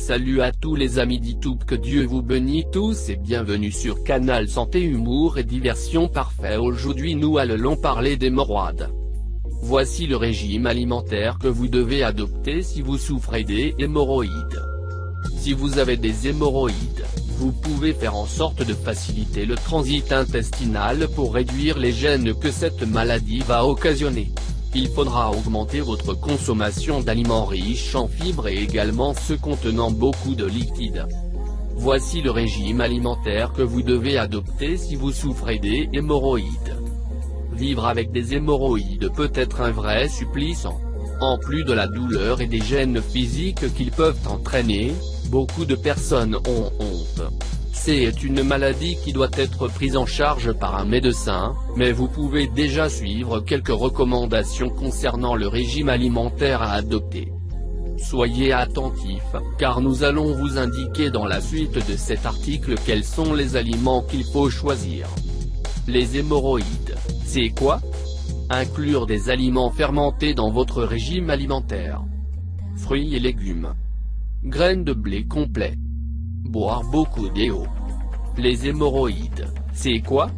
Salut à tous les amis d'YouTube, que Dieu vous bénisse tous et bienvenue sur Canal Santé, Humour et Diversion Parfait. Aujourd'hui nous allons parler d'hémorroïdes. Voici le régime alimentaire que vous devez adopter si vous souffrez des hémorroïdes. Si vous avez des hémorroïdes, vous pouvez faire en sorte de faciliter le transit intestinal pour réduire les gênes que cette maladie va occasionner. Il faudra augmenter votre consommation d'aliments riches en fibres et également ceux contenant beaucoup de liquides. Voici le régime alimentaire que vous devez adopter si vous souffrez des hémorroïdes. Vivre avec des hémorroïdes peut être un vrai supplice. En plus de la douleur et des gênes physiques qu'ils peuvent entraîner, beaucoup de personnes ont honte. C'est une maladie qui doit être prise en charge par un médecin, mais vous pouvez déjà suivre quelques recommandations concernant le régime alimentaire à adopter. Soyez attentifs, car nous allons vous indiquer dans la suite de cet article quels sont les aliments qu'il faut choisir. Les hémorroïdes, c'est quoi? Inclure des aliments fermentés dans votre régime alimentaire. Fruits et légumes. Graines de blé complet. Boire beaucoup d'eau. Les hémorroïdes, c'est quoi?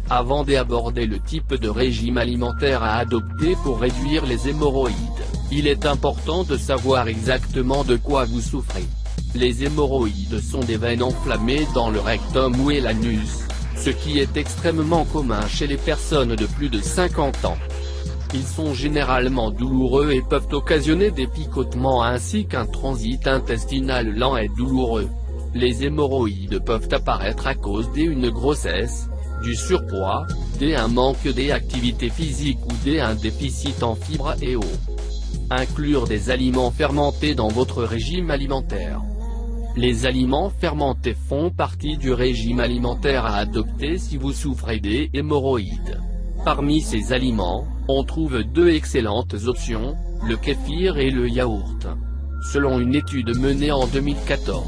Avant d'aborder le type de régime alimentaire à adopter pour réduire les hémorroïdes, il est important de savoir exactement de quoi vous souffrez. Les hémorroïdes sont des veines enflammées dans le rectum ou l'anus, ce qui est extrêmement commun chez les personnes de plus de 50 ans. Ils sont généralement douloureux et peuvent occasionner des picotements ainsi qu'un transit intestinal lent et douloureux. Les hémorroïdes peuvent apparaître à cause d'une grossesse, du surpoids, d'un manque d'activité physique ou d'un déficit en fibres et eau. Inclure des aliments fermentés dans votre régime alimentaire. Les aliments fermentés font partie du régime alimentaire à adopter si vous souffrez des hémorroïdes. Parmi ces aliments, on trouve deux excellentes options, le kéfir et le yaourt. Selon une étude menée en 2014,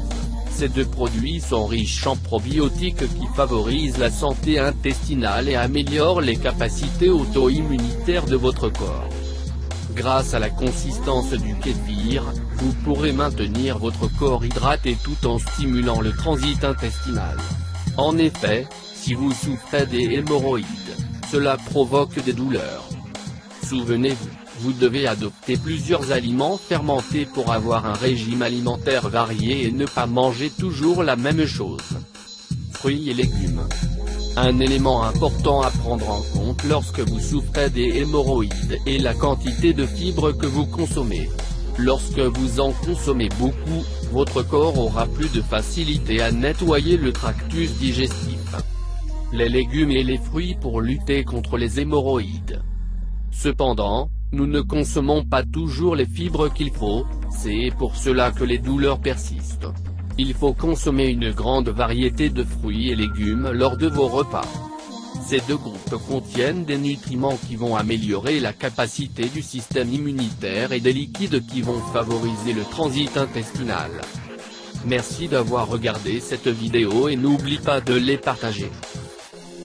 ces deux produits sont riches en probiotiques qui favorisent la santé intestinale et améliorent les capacités auto-immunitaires de votre corps. Grâce à la consistance du kéfir, vous pourrez maintenir votre corps hydraté tout en stimulant le transit intestinal. En effet, si vous souffrez des hémorroïdes, cela provoque des douleurs. Souvenez-vous, vous devez adopter plusieurs aliments fermentés pour avoir un régime alimentaire varié et ne pas manger toujours la même chose. Fruits et légumes. Un élément important à prendre en compte lorsque vous souffrez des hémorroïdes est la quantité de fibres que vous consommez. Lorsque vous en consommez beaucoup, votre corps aura plus de facilité à nettoyer le tractus digestif. Les légumes et les fruits pour lutter contre les hémorroïdes. Cependant, nous ne consommons pas toujours les fibres qu'il faut, c'est pour cela que les douleurs persistent. Il faut consommer une grande variété de fruits et légumes lors de vos repas. Ces deux groupes contiennent des nutriments qui vont améliorer la capacité du système immunitaire et des liquides qui vont favoriser le transit intestinal. Merci d'avoir regardé cette vidéo et n'oublie pas de les partager.